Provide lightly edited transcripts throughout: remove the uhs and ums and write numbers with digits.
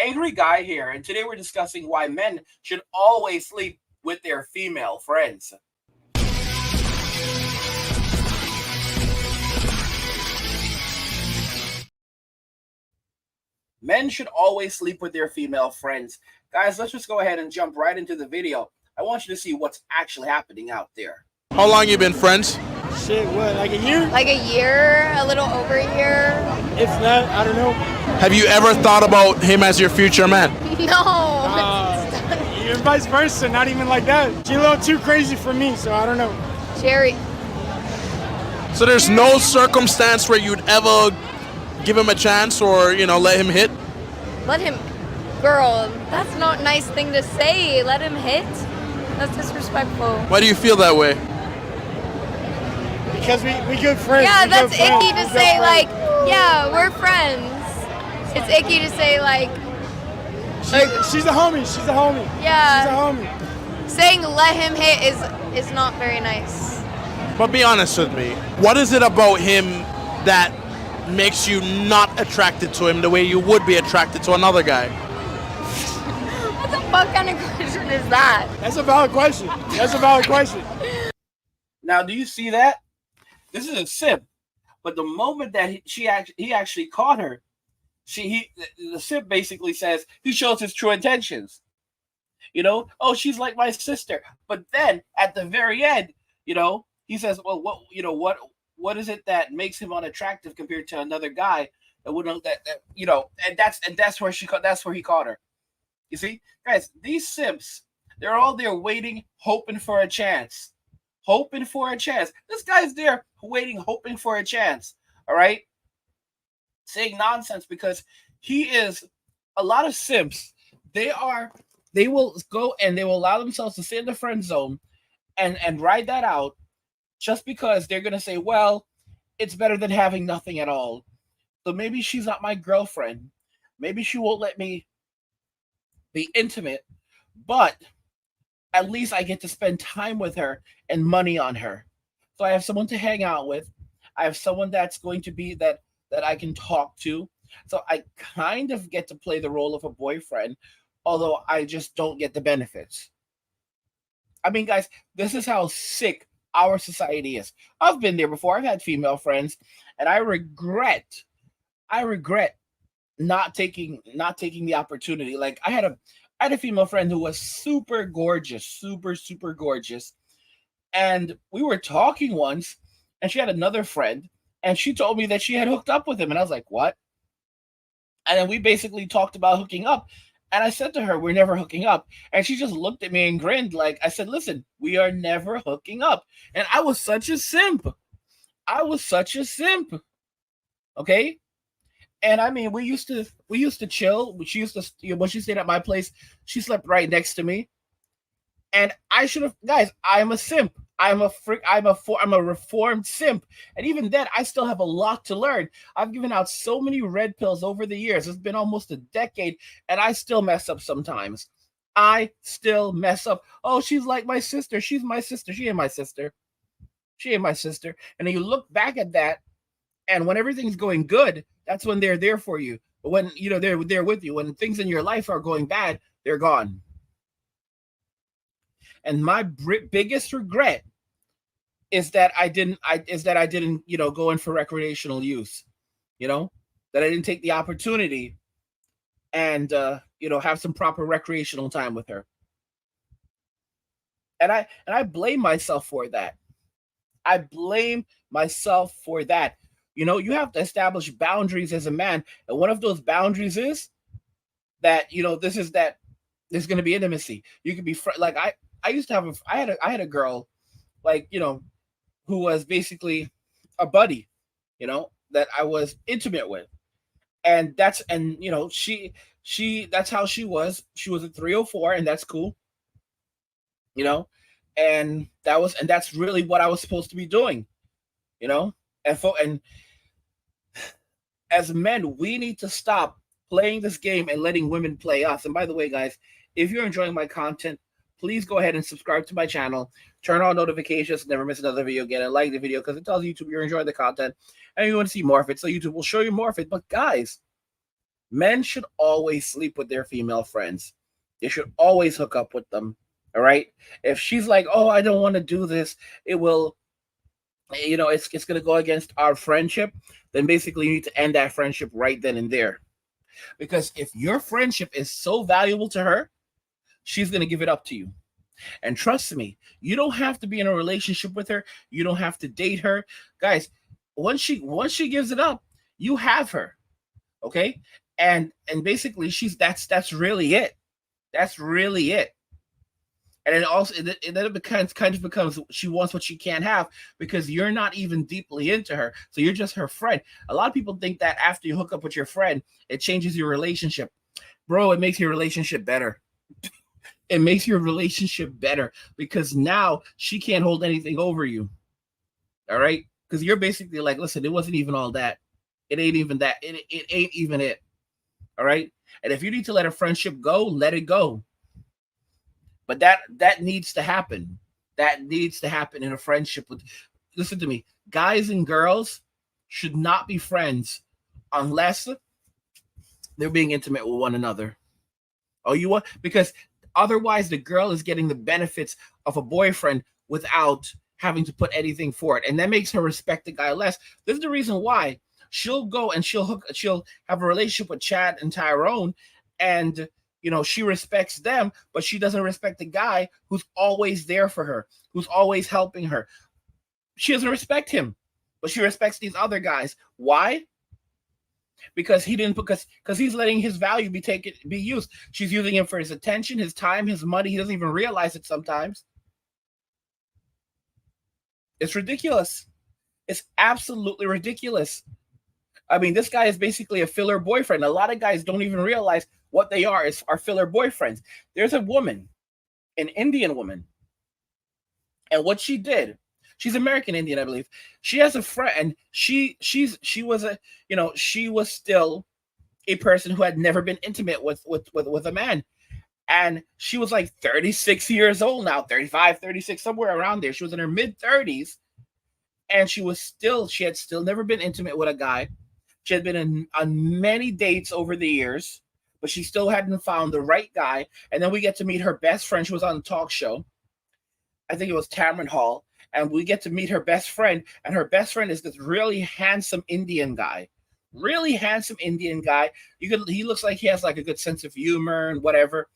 Angry Guy here, and today we're discussing why men should always sleep with their female friends. Men should always sleep with their female friends. Guys, let's just go ahead and jump right into the video. I want you to see what's actually happening out there. How long you been friends? Shit, what, like a year? Like a year, a little over a year. If not, I don't know. Have you ever thought about him as your future man? No. Even vice versa, not even like that. She's a little too crazy for me, so I don't know. Jerry. So there's no circumstance where you'd ever give him a chance or, let him hit? Let him. Girl, that's not a nice thing to say. Let him hit. That's disrespectful. Why do you feel that way? Because we good friends. Yeah, we that's good friends. icky to say, like, yeah, we're friends. It's icky to say, like, She's a homie. She's a homie. Yeah. She's a homie. saying let him hit is not very nice. But be honest with me. What is it about him that makes you not attracted to him the way you would be attracted to another guy? What the fuck kind of question is that? That's a valid question. That's a valid question. Now, do you see that? This is a simp. But the moment that he actually caught her, the simp basically says he shows his true intentions. Oh, she's like my sister. But then at the very end, he says, well, what is it that makes him unattractive compared to another guy that wouldn't and that's where he caught her. You see, guys, these simps, they're all there waiting, hoping for a chance. Hoping for a chance. This guy's there waiting, hoping for a chance. All right? Saying nonsense because a lot of simps, they will go and they will allow themselves to sit in the friend zone and ride that out just because they're going to say, well, it's better than having nothing at all. So maybe she's not my girlfriend. Maybe she won't let me be intimate, but at least I get to spend time with her and money on her. So I have someone to hang out with. I have someone that's going to be that I can talk to. So I kind of get to play the role of a boyfriend, although I just don't get the benefits. I mean, guys, this is how sick our society is. I've been there before. I've had female friends, and I regret not taking the opportunity. Like I had a female friend who was super gorgeous, super gorgeous. And we were talking once, and she had another friend, and she told me that she had hooked up with him. And I was like, what? And then we basically talked about hooking up. And I said to her, we're never hooking up. And she just looked at me and grinned. Like I said, listen, we are never hooking up. And I was such a simp. Okay? And I mean, we used to chill. She used to, when she stayed at my place, she slept right next to me. And I should have, guys, I'm a simp. I'm a reformed simp. And even then, I still have a lot to learn. I've given out so many red pills over the years. It's been almost a decade, and I still mess up sometimes. I still mess up. Oh, she's like my sister. She's my sister. She ain't my sister. And then you look back at that, and when everything's going good, that's when they're there for you. But when, they're there with you. When things in your life are going bad, they're gone. And my biggest regret is that I didn't, go in for recreational use, that I didn't take the opportunity and, have some proper recreational time with her. And I blame myself for that. You have to establish boundaries as a man. And one of those boundaries is that, there's going to be intimacy. You could be like, I used to have I had a girl, like, who was basically a buddy, that I was intimate with. And that's how she was. She was a 304, and that's cool. And that's really what I was supposed to be doing, and as men, we need to stop playing this game and letting women play us. And by the way, guys, if you're enjoying my content, please go ahead and subscribe to my channel. Turn on notifications, never miss another video again, and like the video because it tells YouTube you're enjoying the content and you want to see more of it. So YouTube will show you more of it. But guys, Men should always sleep with their female friends. They should always hook up with them. All right. If she's like, oh, I don't want to do this, it will, it's going to go against our friendship. Then basically you need to end that friendship right then and there. Because if your friendship is so valuable to her, she's going to give it up to you. And trust me, you don't have to be in a relationship with her. You don't have to date her. Guys, once she gives it up, you have her. Okay? And basically that's really it. That's really it. And it becomes she wants what she can't have because you're not even deeply into her. So you're just her friend. A lot of people think that after you hook up with your friend, it changes your relationship. Bro, it makes your relationship better. It makes your relationship better because now she can't hold anything over you. All right? Because you're basically like, listen, it wasn't even all that. It ain't even that. It ain't even it. All right? And if you need to let a friendship go, let it go. But that needs to happen. That needs to happen in a friendship. Listen to me. Guys and girls should not be friends unless they're being intimate with one another. Oh, you want? Because otherwise the girl is getting the benefits of a boyfriend without having to put anything for it. And that makes her respect the guy less. This is the reason why she'll go and she'll have a relationship with Chad and Tyrone, and she respects them, but she doesn't respect the guy who's always there for her, who's always helping her. She doesn't respect him, but she respects these other guys. Why? Because he's letting his value be used. She's using him for his attention, his time, his money. He doesn't even realize it sometimes. It's ridiculous. It's absolutely ridiculous. I mean, this guy is basically a filler boyfriend. A lot of guys don't even realize what they are filler boyfriends. There's a woman, an Indian woman, and what she did, she's American Indian, I believe. She has a friend, and she was still a person who had never been intimate with a man. And she was like 36 years old now, 35, 36, somewhere around there. She was in her mid-30s, and she had still never been intimate with a guy. She had been on many dates over the years, but she still hadn't found the right guy. And then we get to meet her best friend. She was on a talk show. I think it was Tamron Hall. And we get to meet her best friend. And her best friend is this really handsome Indian guy. Really handsome Indian guy. He looks like he has like a good sense of humor and whatever.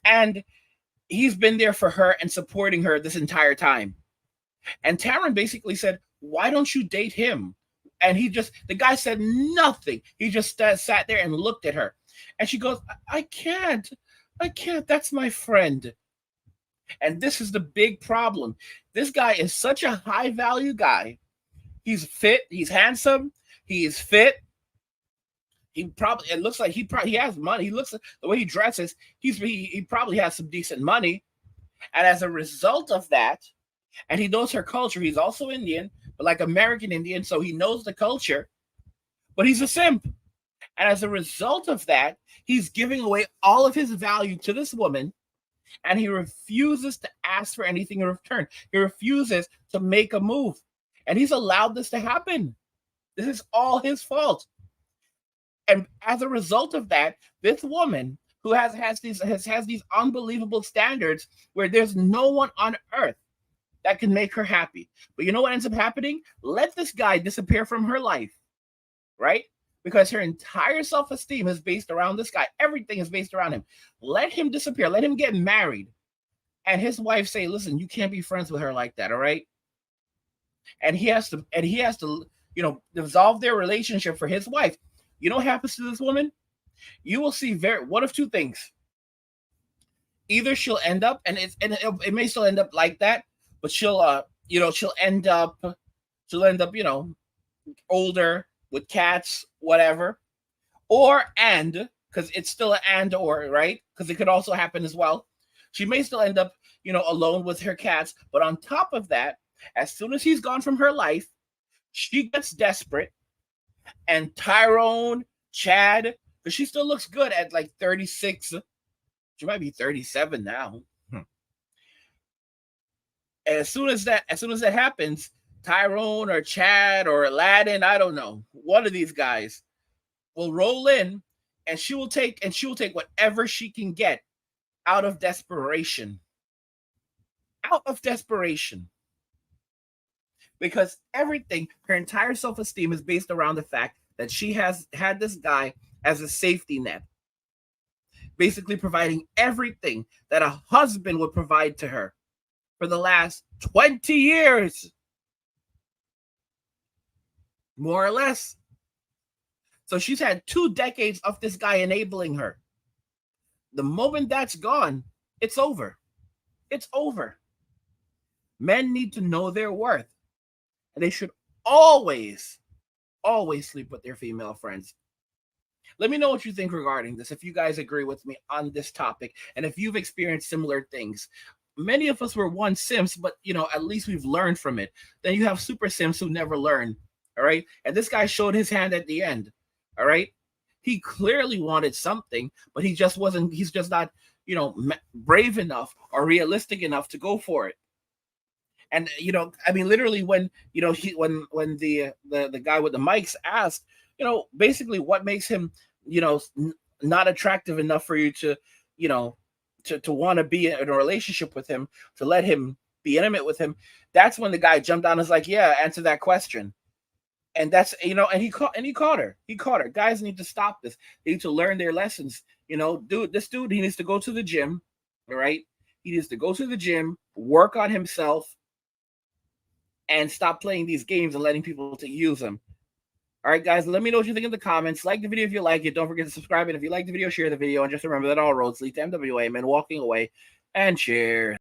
And he's been there for her and supporting her this entire time. And Tamron basically said, why don't you date him? And the guy said nothing. He just sat there and looked at her. And she goes, I can't. That's my friend. And this is the big problem. This guy is such a high value guy. He's fit. He's handsome. He is fit. It looks like he has money. He looks the way he dresses. He probably has some decent money. And as a result of that, and he knows her culture. He's also Indian, but like American Indian, so he knows the culture. But he's a simp. And as a result of that, he's giving away all of his value to this woman, and he refuses to ask for anything in return. He refuses to make a move. And he's allowed this to happen. This is all his fault. And as a result of that, this woman who has these unbelievable standards where there's no one on earth that can make her happy. But you know what ends up happening? Let this guy disappear from her life, right? Because her entire self-esteem is based around this guy. Everything is based around him. Let him disappear. Let him get married. And his wife say, listen, you can't be friends with her like that, all right? And he has to, dissolve their relationship for his wife. You know what happens to this woman? You will see one of two things. Either she'll end up, and it may still end up like that, but she'll end up older with cats, whatever, because it's still an and or, right? Because it could also happen as well. She may still end up, alone with her cats, but on top of that, as soon as he's gone from her life, she gets desperate, and Tyrone, Chad, because she still looks good at like 36. She might be 37 now. As soon as that happens, Tyrone or Chad or Aladdin, I don't know, one of these guys will roll in and she will take whatever she can get out of desperation. Out of desperation. Because everything, her entire self-esteem is based around the fact that she has had this guy as a safety net, basically providing everything that a husband would provide to her for the last 20 years, more or less. So she's had 2 decades of this guy enabling her. The moment that's gone, it's over. It's over. Men need to know their worth. And they should always sleep with their female friends. Let me know what you think regarding this, if you guys agree with me on this topic, and if you've experienced similar things. Many of us were once simps, but at least we've learned from it. Then you have super simps who never learn. All right. And this guy showed his hand at the end. All right. He clearly wanted something, but he's just not, brave enough or realistic enough to go for it. And literally when when the guy with the mics asked, basically what makes him, not attractive enough for you to, to want to be in a relationship with him, to let him be intimate with him. That's when the guy jumped down and was like, yeah, answer that question. And that's, and he caught her. He caught her. Guys need to stop this. They need to learn their lessons. This dude, he needs to go to the gym. All right. He needs to go to the gym, work on himself, and stop playing these games and letting people to use them. All right, guys, let me know what you think in the comments. Like the video if you like it. Don't forget to subscribe. And if you like the video, share the video. And just remember that all roads lead to MWA, men walking away. And cheers.